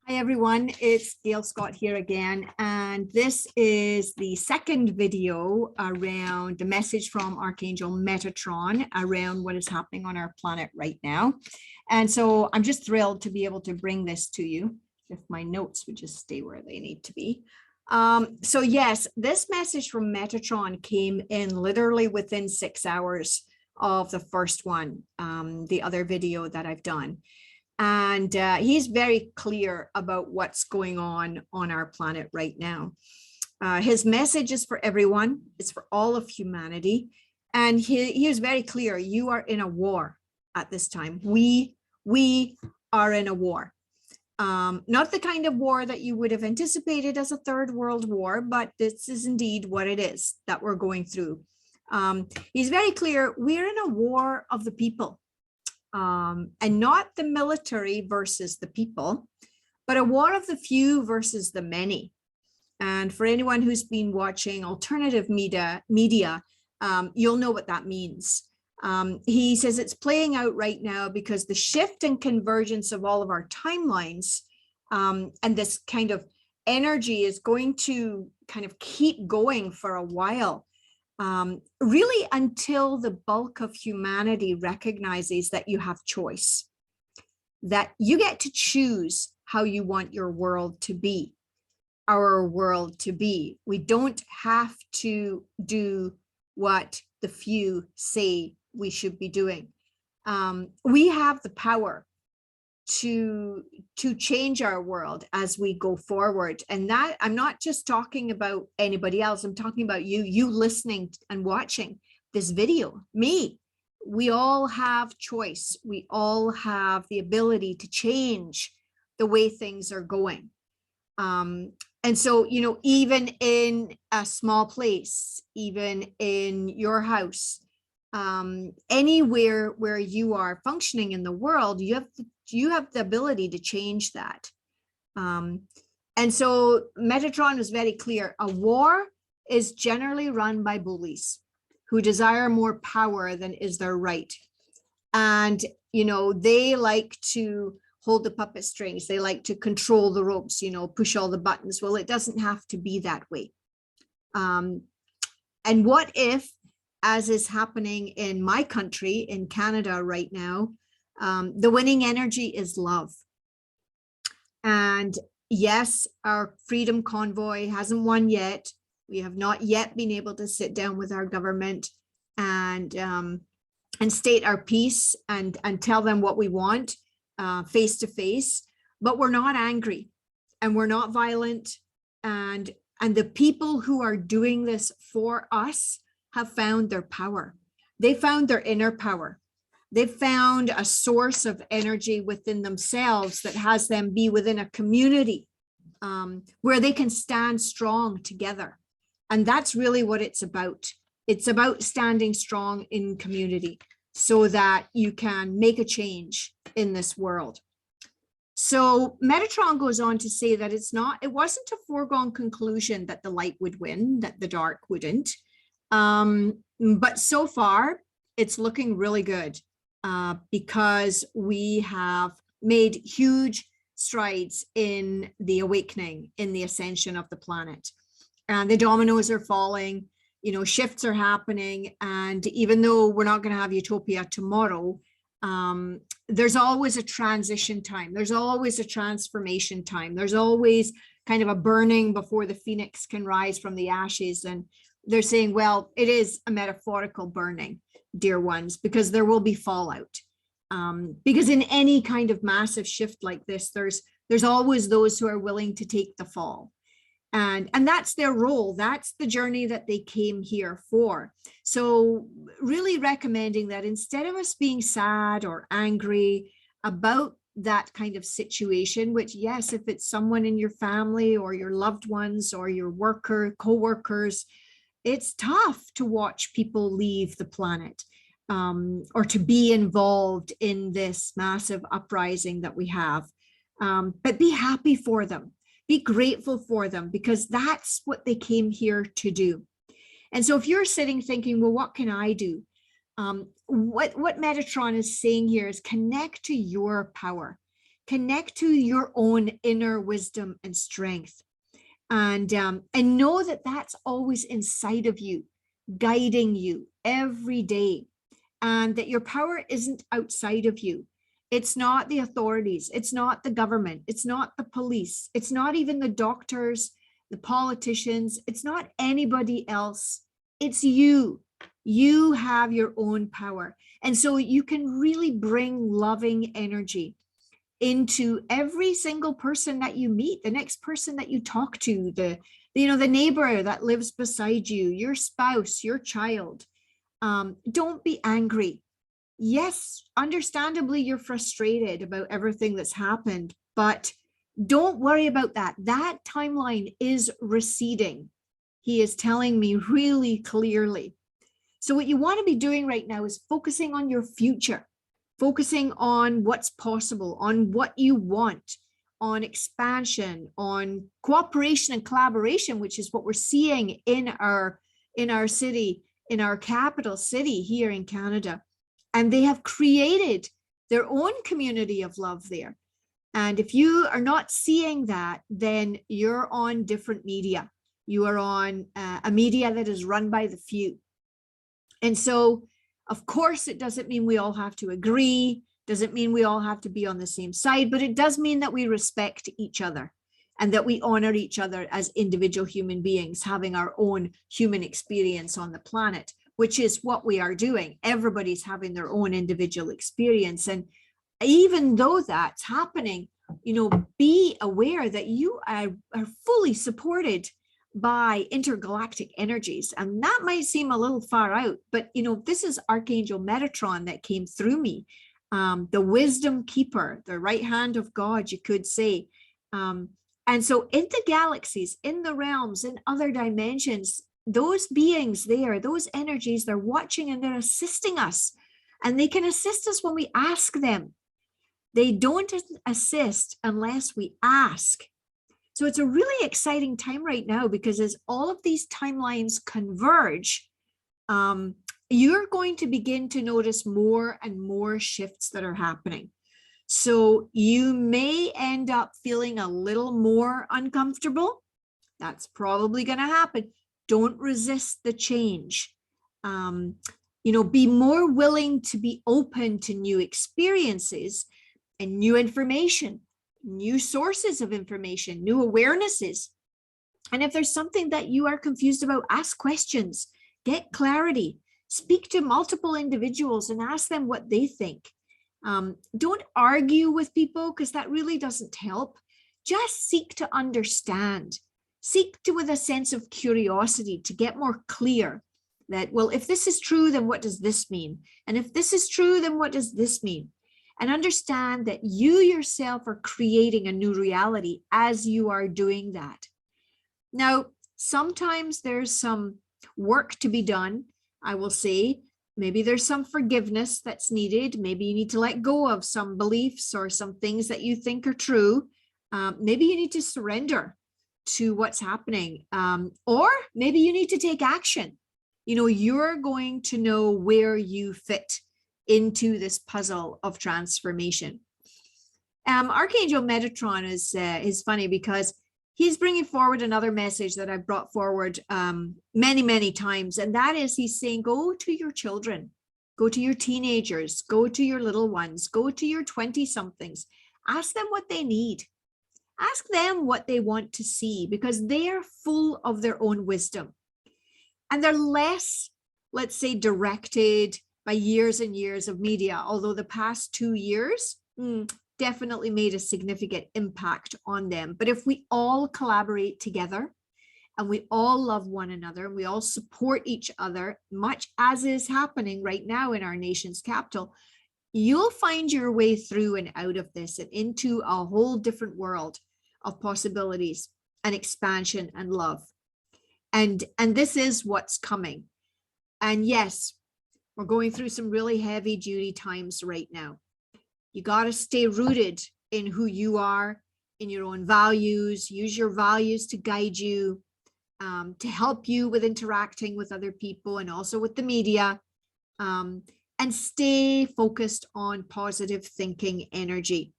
Hi everyone, it's Gail Scott here again, and this is the second video around the message from Archangel Metatron around what is happening on our planet right now. And so I'm just thrilled to be able to bring this to you, if my notes would just stay where they need to be. So yes, this message from Metatron came in literally within 6 hours of the first one, the other video that I've done. And he's very clear about what's going on our planet right now. His message is for everyone. It's for all of humanity. And he is very clear. You are in a war at this time. We are in a war. Not the kind of war that you would have anticipated as a third world war, but this is indeed what it is that we're going through. He's very clear. We're in a war of the people. And not the military versus the people, but a war of the few versus the many. And for anyone who's been watching alternative media, you'll know what that means. He says it's playing out right now because the shift and convergence of all of our timelines and this kind of energy is going to kind of keep going for a while. Really until the bulk of humanity recognizes that you have choice, that you get to choose how you want your world to be, our world to be. We don't have to do what the few say we should be doing. We have the power to change our world as we go forward. And that I'm not just talking about anybody else. I'm talking about you listening and watching this video, me. We all have choice. We all have the ability to change the way things are going. And so, you know, even in a small place, even in your house, anywhere where you are functioning in the world, you have the ability to change that. And so Metatron was very clear. A war is generally run by bullies who desire more power than is their right. And, you know, they like to hold the puppet strings. They like to control the ropes, you know, push all the buttons. Well, it doesn't have to be that way. And what if, as is happening in my country, in Canada right now, the winning energy is love. And yes, our freedom convoy hasn't won yet. We have not yet been able to sit down with our government and state our piece and tell them what we want face to face. But we're not angry and we're not violent. And the people who are doing this for us have found their power. They found their inner power. They've found a source of energy within themselves that has them be within a community where they can stand strong together. And that's really what it's about. It's about standing strong in community so that you can make a change in this world. So Metatron goes on to say that it wasn't a foregone conclusion that the light would win, that the dark wouldn't. But so far, it's looking really good. Because we have made huge strides in the awakening, in the ascension of the planet. And the dominoes are falling, you know, shifts are happening. And even though we're not going to have utopia tomorrow, there's always a transition time. There's always a transformation time. There's always kind of a burning before the phoenix can rise from the ashes. And they're saying, well, it is a metaphorical burning, dear ones, because there will be fallout. Because in any kind of massive shift like this, there's always those who are willing to take the fall. And that's their role. That's the journey that they came here for. So really recommending that instead of us being sad or angry about that kind of situation, which yes, if it's someone in your family or your loved ones or your co-workers, it's tough to watch people leave the planet or to be involved in this massive uprising that we have. But be happy for them. Be grateful for them because that's what they came here to do. And so if you're sitting thinking, well, what can I do? What Metatron is saying here is connect to your power. Connect to your own inner wisdom and strength. And know that that's always inside of you, guiding you every day. And that your power isn't outside of you. It's not the authorities. It's not the government. It's not the police. It's not even the doctors, the politicians. It's not anybody else. It's you. You have your own power. And so you can really bring loving energy into every single person that you meet, the next person that you talk to, the neighbor that lives beside you, your spouse, your child. Don't be angry. Yes, understandably, you're frustrated about everything that's happened, but don't worry about that. That timeline is receding. He is telling me really clearly. So what you want to be doing right now is focusing on your future, focusing on what's possible, on what you want, on expansion, on cooperation and collaboration, which is what we're seeing in our city, in our capital city here in Canada. And they have created their own community of love there. And if you are not seeing that, then you're on different media. You are on a media that is run by the few. And so, of course, it doesn't mean we all have to agree, doesn't mean we all have to be on the same side, but it does mean that we respect each other and that we honor each other as individual human beings, having our own human experience on the planet, which is what we are doing. Everybody's having their own individual experience. And even though that's happening, be aware that you are fully supported by intergalactic energies. And that might seem a little far out, but this is Archangel Metatron that came through me, the wisdom keeper, the right hand of God, you could say. And so in the galaxies, in the realms, in other dimensions, those beings there, those energies, they're watching and they're assisting us. And they can assist us when we ask them. They don't assist unless we ask. So it's a really exciting time right now, because as all of these timelines converge, you're going to begin to notice more and more shifts that are happening. So you may end up feeling a little more uncomfortable. That's probably going to happen. Don't resist the change. Be more willing to be open to new experiences and new information, new sources of information, new awarenesses. And if there's something that you are confused about, ask questions, get clarity, speak to multiple individuals and ask them what they think. Don't argue with people, because that really doesn't help. Just seek to understand. Seek to, with a sense of curiosity, to get more clear that, well, if this is true, then what does this mean? And if this is true, then what does this mean? And understand that you yourself are creating a new reality as you are doing that. Now, sometimes there's some work to be done, I will say. Maybe there's some forgiveness that's needed. Maybe you need to let go of some beliefs or some things that you think are true. Maybe you need to surrender to what's happening. Or maybe you need to take action. You're going to know where you fit into this puzzle of transformation. Archangel Metatron is funny, because he's bringing forward another message that I've brought forward many, many times. And that is, he's saying, go to your children, go to your teenagers, go to your little ones, go to your 20-somethings, ask them what they need. Ask them what they want to see, because they are full of their own wisdom. And they're less, let's say, directed by years and years of media, although the past 2 years definitely made a significant impact on them. But if we all collaborate together and we all love one another and we all support each other, much as is happening right now in our nation's capital, you'll find your way through and out of this and into a whole different world of possibilities and expansion and love. And this is what's coming. And yes, we're going through some really heavy duty times right now. You got to stay rooted in who you are, in your own values. Use your values to guide you, to help you with interacting with other people and also with the media. And stay focused on positive thinking energy.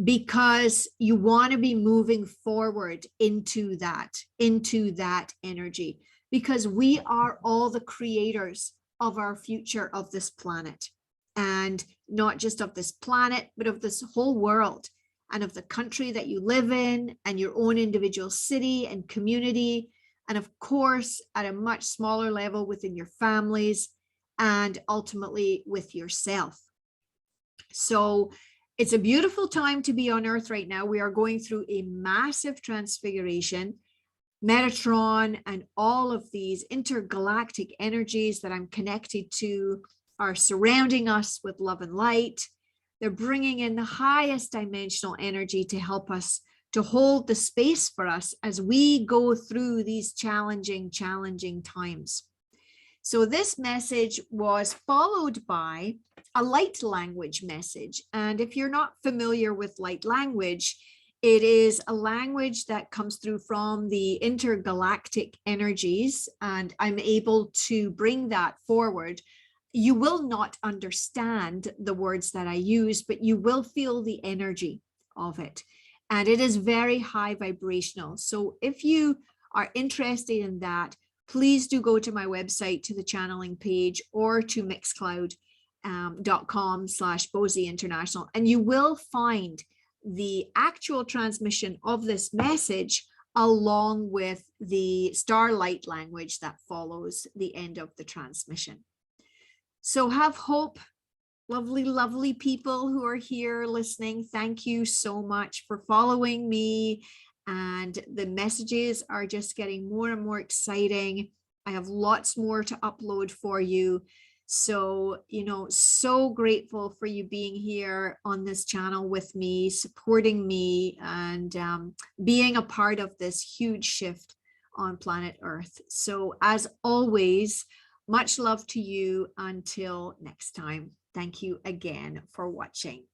because you want to be moving forward into that energy, because we are all the creators of our future, of this planet, and not just of this planet, but of this whole world, and of the country that you live in, and your own individual city and community, and of course at a much smaller level within your families, and ultimately with yourself. So it's a beautiful time to be on Earth right now. We are going through a massive transfiguration. Metatron and all of these intergalactic energies that I'm connected to are surrounding us with love and light. They're bringing in the highest dimensional energy to help us, to hold the space for us as we go through these challenging times. So this message was followed by a light language message. And if you're not familiar with light language, it is a language that comes through from the intergalactic energies, and I'm able to bring that forward. You will not understand the words that I use, but you will feel the energy of it. And it is very high vibrational. So if you are interested in that, please do go to my website, to the channeling page, or to mixcloud.com/Bosie International, and you will find the actual transmission of this message along with the starlight language that follows the end of the transmission. So have hope, lovely people who are here listening. Thank you so much for following me. And the messages are just getting more and more exciting. I have lots more to upload for you. So, so grateful for you being here on this channel with me, supporting me, and being a part of this huge shift on planet Earth. So as always, much love to you until next time. Thank you again for watching.